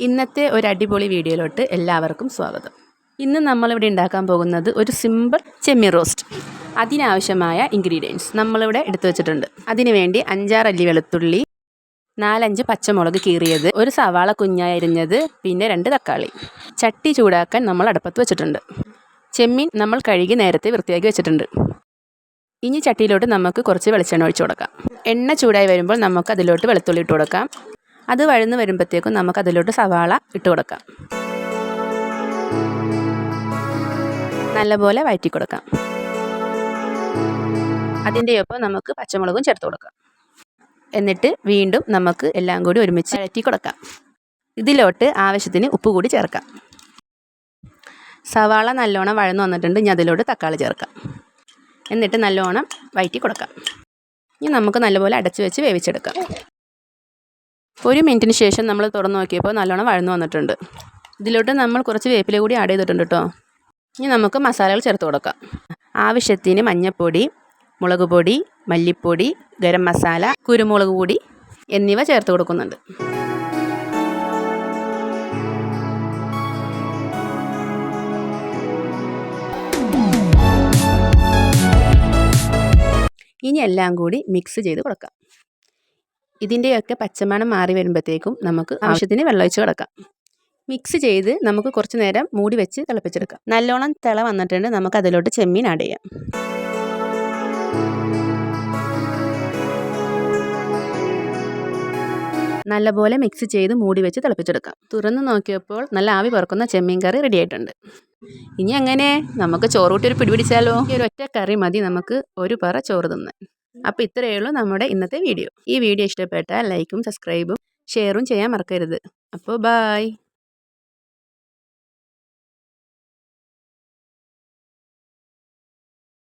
ഇന്നത്തെ ഒരു അടിപൊളി വീഡിയോയിലോട്ട് എല്ലാവർക്കും സ്വാഗതം. ഇന്ന് നമ്മളിവിടെ ഉണ്ടാക്കാൻ പോകുന്നത് ഒരു സിമ്പിൾ ചെമ്മീൻ റോസ്റ്റ്. അതിനാവശ്യമായ ഇൻഗ്രീഡിയൻസ് നമ്മളിവിടെ എടുത്തു വെച്ചിട്ടുണ്ട്. അതിനുവേണ്ടി 5-6 അല്ലി വെളുത്തുള്ളി, 4-5 പച്ചമുളക് കീറിയത്, ഒരു സവാള കുഞ്ഞായി അരിഞ്ഞത്, പിന്നെ 2 തക്കാളി. ചട്ടി ചൂടാക്കാൻ നമ്മൾ അടുപ്പത്ത് വെച്ചിട്ടുണ്ട്. ചെമ്മീൻ നമ്മൾ കഴുകി നേരത്തെ വൃത്തിയാക്കി വെച്ചിട്ടുണ്ട്. ഇനി ചട്ടിയിലോട്ട് നമുക്ക് കുറച്ച് വെളിച്ചെണ്ണ ഒഴിച്ചു കൊടുക്കാം. എണ്ണ ചൂടായി വരുമ്പോൾ നമുക്ക് അതിലോട്ട് വെളുത്തുള്ളി ഇട്ട് കൊടുക്കാം. അത് വഴന്ന് വരുമ്പോഴത്തേക്കും നമുക്ക് അതിലോട്ട് സവാള ഇട്ട് കൊടുക്കാം. നല്ലപോലെ വഴറ്റി കൊടുക്കാം. അതിൻ്റെ ഒപ്പം നമുക്ക് പച്ചമുളകും ചേർത്ത് കൊടുക്കാം. എന്നിട്ട് വീണ്ടും നമുക്ക് എല്ലാം കൂടി ഒരുമിച്ച് വഴറ്റി കൊടുക്കാം. ഇതിലോട്ട് ആവശ്യത്തിന് ഉപ്പ് കൂടി ചേർക്കാം. സവാള നല്ലോണം വഴന്ന് വന്നിട്ടുണ്ട്. ഇനി അതിലോട്ട് തക്കാളി ചേർക്കാം. എന്നിട്ട് നല്ലോണം വഴറ്റി കൊടുക്കാം. ഇനി നമുക്ക് നല്ലപോലെ അടച്ചു വെച്ച് വേവിച്ചെടുക്കാം. 1 മിനിറ്റിന് ശേഷം നമ്മൾ തുറന്ന് നോക്കിയപ്പോൾ നല്ലോണം വഴന്നു വന്നിട്ടുണ്ട്. ഇതിലോട്ട് നമ്മൾ കുറച്ച് വേപ്പില കൂടി ആഡ് ചെയ്തിട്ടുണ്ട് കേട്ടോ. ഇനി നമുക്ക് മസാലകൾ ചേർത്ത് കൊടുക്കാം. ആവശ്യത്തിന് മഞ്ഞൾപ്പൊടി, മുളക് പൊടി, മല്ലിപ്പൊടി, ഗരം മസാല, കുരുമുളക് പൊടി എന്നിവ ചേർത്ത് കൊടുക്കുന്നുണ്ട്. ഇനി എല്ലാം കൂടി മിക്സ് ചെയ്ത് കൊടുക്കാം. ഇതിൻ്റെയൊക്കെ പച്ചമണം മാറി വരുമ്പോഴത്തേക്കും നമുക്ക് ആവശ്യത്തിന് വെള്ളം ഒഴിച്ച് കൊടുക്കാം. മിക്സ് ചെയ്ത് നമുക്ക് കുറച്ച് നേരം മൂടി വെച്ച് തിളപ്പിച്ചെടുക്കാം. നല്ലോണം തിള വന്നിട്ടുണ്ട്. നമുക്ക് അതിലോട്ട് ചെമ്മീൻ ആഡ് ചെയ്യാം. നല്ലപോലെ മിക്സ് ചെയ്ത് മൂടി വെച്ച് തിളപ്പിച്ചെടുക്കാം. തുറന്ന് നോക്കിയപ്പോൾ നല്ല ആവി പറക്കുന്ന ചെമ്മീൻ കറി റെഡി ആയിട്ടുണ്ട്. ഇനി അങ്ങനെ നമുക്ക് ചോറ് കൂട്ടി ഒരു പിടി പിടിച്ചാലോ? ഈ ഒരു ഒറ്റ കറി മതി നമുക്ക് ഒരു പറ ചോറ് തിന്നാൻ. അപ്പോൾ ഇത്രയേ ഉള്ളൂ നമ്മുടെ ഇന്നത്തെ വീഡിയോ. ഈ വീഡിയോ ഇഷ്ടപ്പെട്ടാൽ ലൈക്കും സബ്സ്ക്രൈബും ഷെയറും ചെയ്യാൻ മറക്കരുത്. അപ്പോൾ ബൈ.